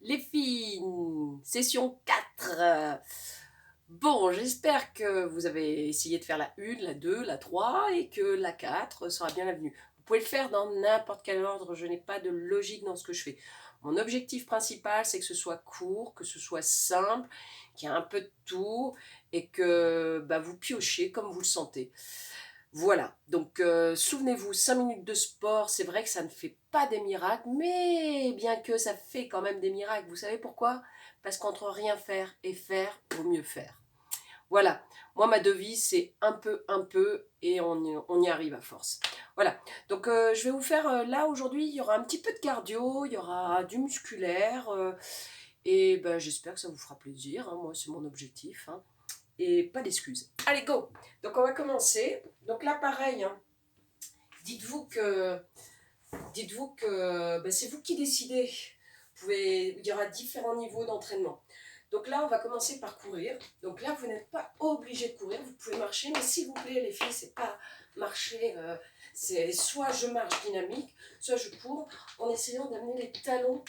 Les filles, session 4. Bon, j'espère que vous avez essayé de faire la 1, la 2, la 3 et que la 4 sera bien la venue. Vous pouvez le faire dans n'importe quel ordre, je n'ai pas de logique dans ce que je fais. Mon objectif principal, c'est que ce soit court, que ce soit simple, qu'il y ait un peu de tout et que vous piochez comme vous le sentez. Voilà, donc souvenez-vous, 5 minutes de sport, c'est vrai que ça ne fait pas des miracles, mais bien que ça fait quand même des miracles. Vous savez pourquoi? Parce qu'entre rien faire et faire, vaut mieux faire. Voilà, moi ma devise c'est un peu, et on y arrive à force. Voilà, donc je vais vous faire, là aujourd'hui, il y aura un petit peu de cardio, il y aura du musculaire, et j'espère que ça vous fera plaisir, hein, moi c'est mon objectif, hein, et pas d'excuses. Allez, go! Donc on va commencer. Donc là pareil, hein, dites-vous que, c'est vous qui décidez. Il y aura différents niveaux d'entraînement. Donc là, on va commencer par courir. Donc là, vous n'êtes pas obligé de courir, vous pouvez marcher, mais s'il vous plaît, les filles, c'est pas marcher, c'est soit je marche dynamique, soit je cours, en essayant d'amener les talons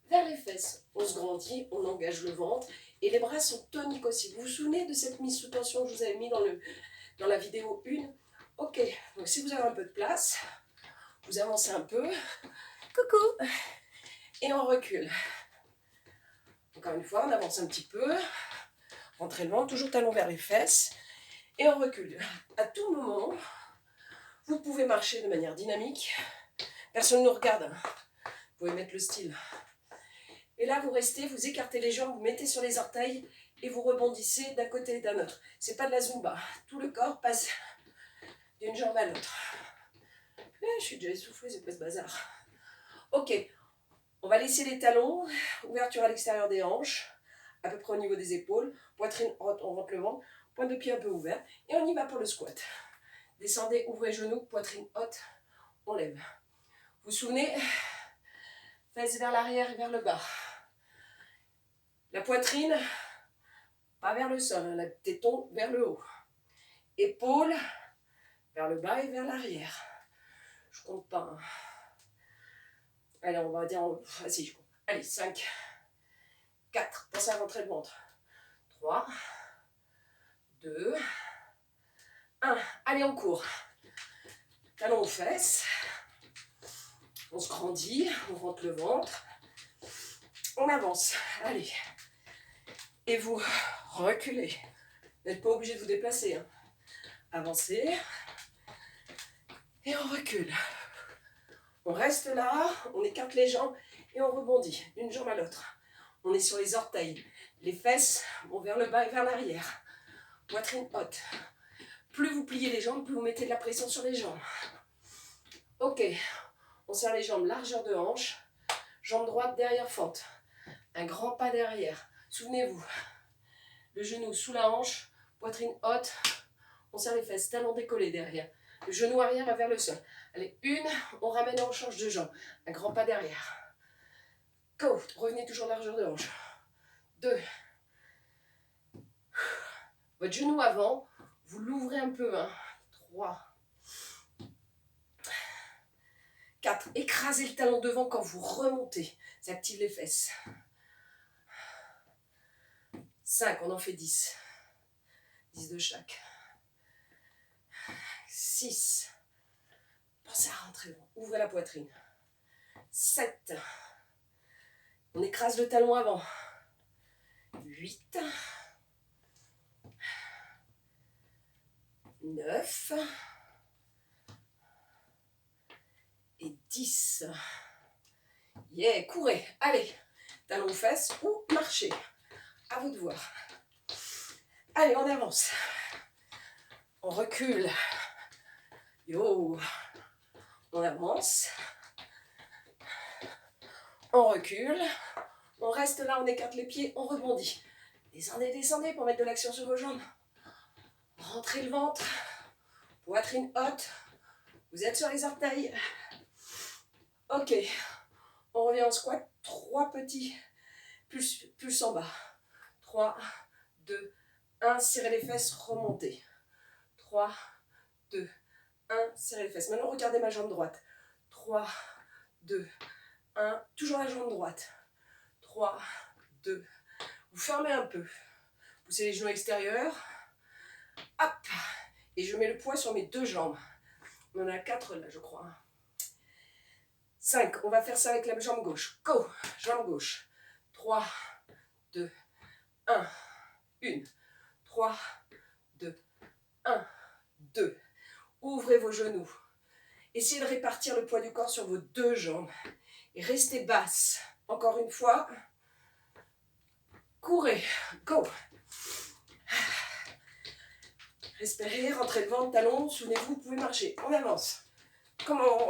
vers les fesses. On se grandit, on engage le ventre, et les bras sont toniques aussi. Vous vous souvenez de cette mise sous tension que je vous avais mis dans la vidéo 1? Ok, donc si vous avez un peu de place, vous avancez un peu, coucou, et on recule. Encore une fois, on avance un petit peu, rentrez le ventre, toujours talon vers les fesses, et on recule. À tout moment, vous pouvez marcher de manière dynamique, personne ne nous regarde, vous pouvez mettre le style. Et là, vous restez, vous écartez les jambes, vous mettez sur les orteils, et vous rebondissez d'un côté et d'un autre. C'est pas de la zumba, tout le corps passe d'une jambe à l'autre. Je suis déjà essoufflée, c'est pas ce bazar. Ok, on va laisser les talons, ouverture à l'extérieur des hanches, à peu près au niveau des épaules, poitrine haute, on rentre le ventre, pointe de pied un peu ouvert, et on y va pour le squat. Descendez, ouvrez genoux, poitrine haute, on lève. Vous vous souvenez, fesses vers l'arrière et vers le bas. La poitrine, pas vers le sol, la téton vers le haut. Épaules vers le bas et vers l'arrière. Je compte pas. Hein. Allez, on va dire, vas-y, je compte. Allez, 5, 4, pensez à rentrer le ventre. 3, 2, 1. Allez, on court. Talons aux fesses. On se grandit, on rentre le ventre. On avance. Allez. Et vous reculez. Vous n'êtes pas obligé de vous déplacer. Hein. Avancez. Et on recule. On reste là, on écarte les jambes et on rebondit d'une jambe à l'autre. On est sur les orteils. Les fesses vont vers le bas et vers l'arrière. Poitrine haute. Plus vous pliez les jambes, plus vous mettez de la pression sur les jambes. Ok, on serre les jambes, largeur de hanche. Jambe droite derrière fente. Un grand pas derrière. Souvenez-vous, le genou sous la hanche, poitrine haute. On serre les fesses, talons décollés derrière. Le genou arrière va vers le sol. Allez, 1, on ramène et on change de jambe. Un grand pas derrière. Go, revenez toujours largeur de hanche. 2. Votre genou avant, vous l'ouvrez un peu. 3. 4. Écrasez le talon devant quand vous remontez. Ça active les fesses. 5, on en fait 10. 10 de chaque. 6. Pensez à rentrer. Ouvrez la poitrine. 7. On écrase le talon avant. 8. 9. Et 10. Yeah, courez. Allez. Talons aux fesses ou marchez. À vous de voir. Allez, on avance. On recule. Yo. On avance. On recule. On reste là, on écarte les pieds, on rebondit. Descendez, descendez pour mettre de l'action sur vos jambes. Rentrez le ventre. Poitrine haute. Vous êtes sur les orteils. Ok. On revient en squat. 3 petits plus en bas. 3, 2, 1. Serrez les fesses, remontez. 3, 2, 1. Serrez les fesses. Maintenant, regardez ma jambe droite. 3, 2, 1. Toujours la jambe droite. 3, 2. Vous fermez un peu. Poussez les genoux extérieurs. Hop. Et je mets le poids sur mes deux jambes. On en a 4 là, je crois. 5. On va faire ça avec la jambe gauche. Go. Jambe gauche. 3, 2, 1. 1. 3, 2, 1, 2. Ouvrez vos genoux. Essayez de répartir le poids du corps sur vos deux jambes. Et restez basse. Encore une fois. Courez. Go. Respirez, rentrez le ventre, talon. Souvenez-vous, vous pouvez marcher. On avance. Comment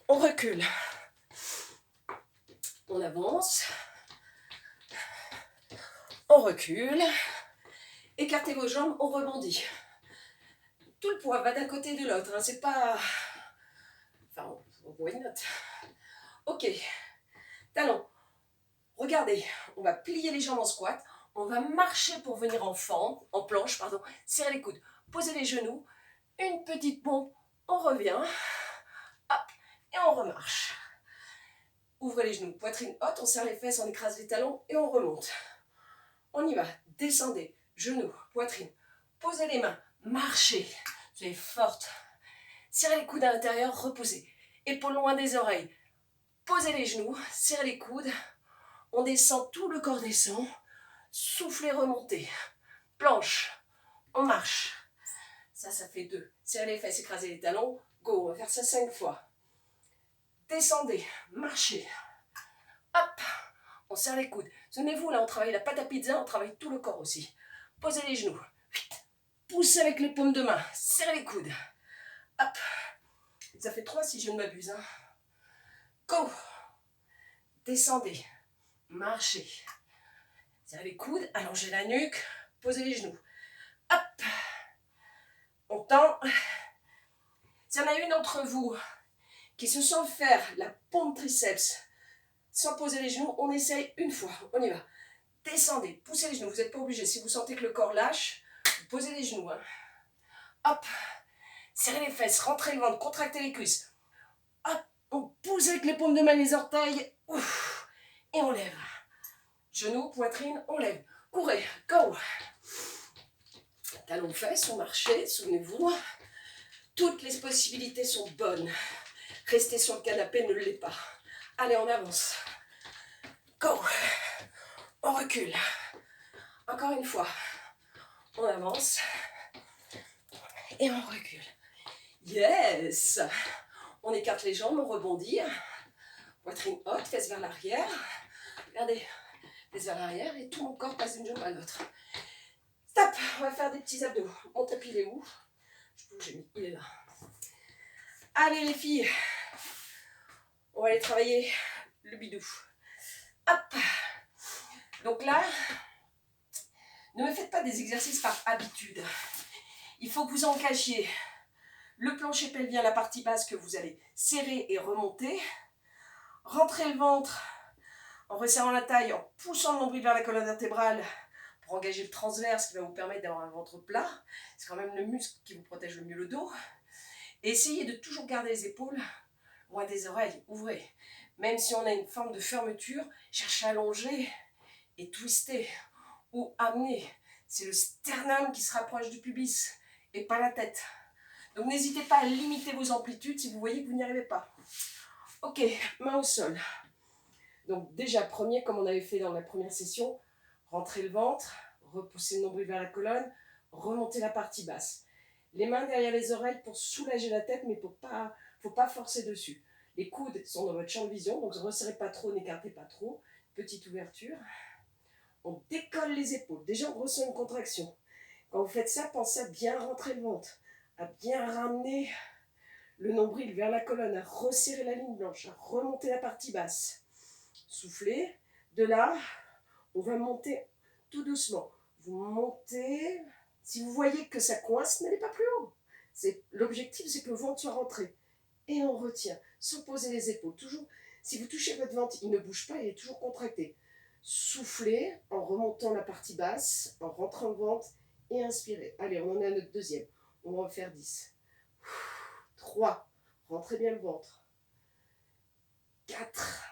on recule. On avance. On recule. Écartez vos jambes, on rebondit. Tout le poids va d'un côté et de l'autre. Hein. C'est pas... Enfin, on voit une note. Ok. Talon. Regardez, on va plier les jambes en squat. On va marcher pour venir en fente, en planche, pardon. Serrez les coudes. Posez les genoux. Une petite pompe. On revient. Hop. Et on remarche. Ouvrez les genoux. Poitrine haute. On serre les fesses, on écrase les talons et on remonte. On y va. Descendez. Genoux, poitrine. Posez les mains. Marchez. Soyez forte. Serrez les coudes à l'intérieur. Reposez. Épaules loin des oreilles. Posez les genoux. Serrez les coudes. On descend. Tout le corps descend. Soufflez, remontez. Planche. On marche. Ça fait 2. Serrez les fesses, écrasez les talons. Go. On va faire ça 5 fois. Descendez. Marchez. Hop. On serre les coudes. Souvenez-vous, là, on travaille la pâte à pizza. On travaille tout le corps aussi. Posez les genoux. Poussez avec les paumes de main. Serrez les coudes. Hop. Ça fait 3 si je ne m'abuse. Hein. Go. Descendez. Marchez. Serrez les coudes. Allongez la nuque. Posez les genoux. Hop. On tend. S'il y en a une d'entre vous qui se sent faire la pompe triceps sans poser les genoux, on essaye une fois. On y va. Descendez. Poussez les genoux. Vous n'êtes pas obligé. Si vous sentez que le corps lâche, vous posez les genoux. Hein. Hop. Serrez les fesses. Rentrez le ventre. Contractez les cuisses. Hop. On pousse avec les paumes de main, les orteils. Ouf. Et on lève. Genoux, poitrine, on lève. Courez. Go. Talons fesses, on marchait. Souvenez-vous. Toutes les possibilités sont bonnes. Rester sur le canapé ne l'est pas. Allez, on avance. Go. On recule. Encore une fois. On avance. Et on recule. Yes. On écarte les jambes, on rebondit. Poitrine haute, fesses vers l'arrière. Regardez, fesses vers l'arrière et tout mon corps passe d'une jambe à l'autre. Stop. On va faire des petits abdos. Mon tapis, il est où? Je bouge, j'ai mis. Il est là. Allez les filles. On va aller travailler le bidou. Hop. Donc là, ne me faites pas des exercices par habitude. Il faut que vous engagiez le plancher pelvien, la partie basse que vous allez serrer et remonter. Rentrez le ventre en resserrant la taille, en poussant le nombril vers la colonne vertébrale pour engager le transverse qui va vous permettre d'avoir un ventre plat. C'est quand même le muscle qui vous protège le mieux le dos. Et essayez de toujours garder les épaules loin des oreilles. Ouvrez. Même si on a une forme de fermeture, cherchez à allonger et twister ou amener. C'est le sternum qui se rapproche du pubis et pas la tête. Donc n'hésitez pas à limiter vos amplitudes si vous voyez que vous n'y arrivez pas. Ok, main au sol. Donc déjà, premier, comme on avait fait dans la première session, rentrez le ventre, repoussez le nombril vers la colonne, remontez la partie basse. Les mains derrière les oreilles pour soulager la tête, mais faut pas forcer dessus. Les coudes sont dans votre champ de vision, donc ne resserrez pas trop, n'écartez pas trop. Petite ouverture. On décolle les épaules. Déjà, on ressent une contraction. Quand vous faites ça, pensez à bien rentrer le ventre, à bien ramener le nombril vers la colonne, à resserrer la ligne blanche, à remonter la partie basse. Soufflez. De là, on va monter tout doucement. Vous montez. Si vous voyez que ça coince, n'allez pas plus haut. L'objectif, c'est que le ventre soit rentré. Et on retient, sans poser les épaules. Toujours, si vous touchez votre ventre, il ne bouge pas, il est toujours contracté. Soufflez en remontant la partie basse, en rentrant le ventre et inspirez. Allez, on en est à notre deuxième. On va en faire 10. 3. Rentrez bien le ventre. 4.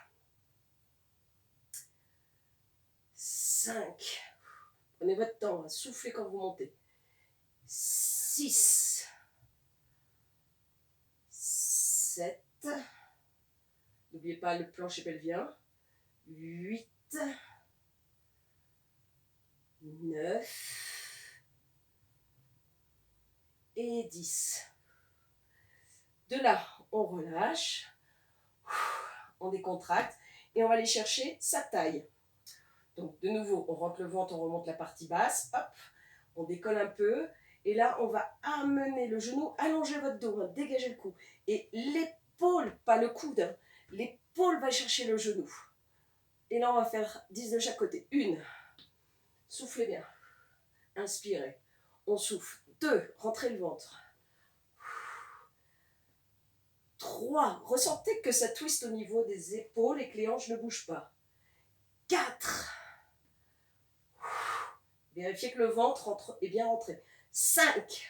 5. Prenez votre temps, hein. Soufflez quand vous montez. 6. 7. N'oubliez pas le plancher pelvien. 8. 9. Et 10. De là, on relâche. On décontracte. Et on va aller chercher sa taille. Donc, de nouveau, on rentre le ventre, on remonte la partie basse. Hop, on décolle un peu. Et là, on va amener le genou, allonger votre dos, hein, dégager le cou. Et l'épaule, pas le coude, hein, l'épaule va chercher le genou. Et là, on va faire 10 de chaque côté. 1. Soufflez bien. Inspirez. On souffle. 2. Rentrez le ventre. 3. Ressentez que ça twiste au niveau des épaules et que les hanches ne bougent pas. 4. Vérifiez que le ventre est bien rentré. 5.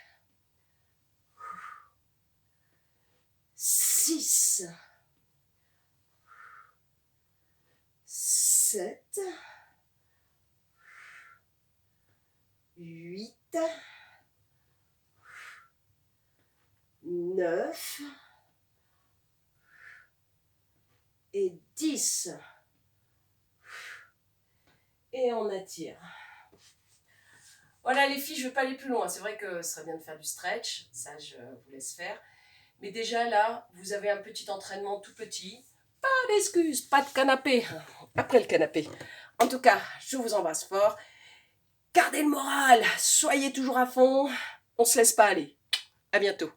6. 7. 8. 9. Et 10. Et on attire. Voilà les filles, je ne vais pas aller plus loin. C'est vrai que ce serait bien de faire du stretch. Ça, je vous laisse faire. Mais déjà là, vous avez un petit entraînement tout petit. Pas d'excuses, pas de canapé. Après le canapé. En tout cas, je vous embrasse fort. Gardez le moral. Soyez toujours à fond. On ne se laisse pas aller. À bientôt.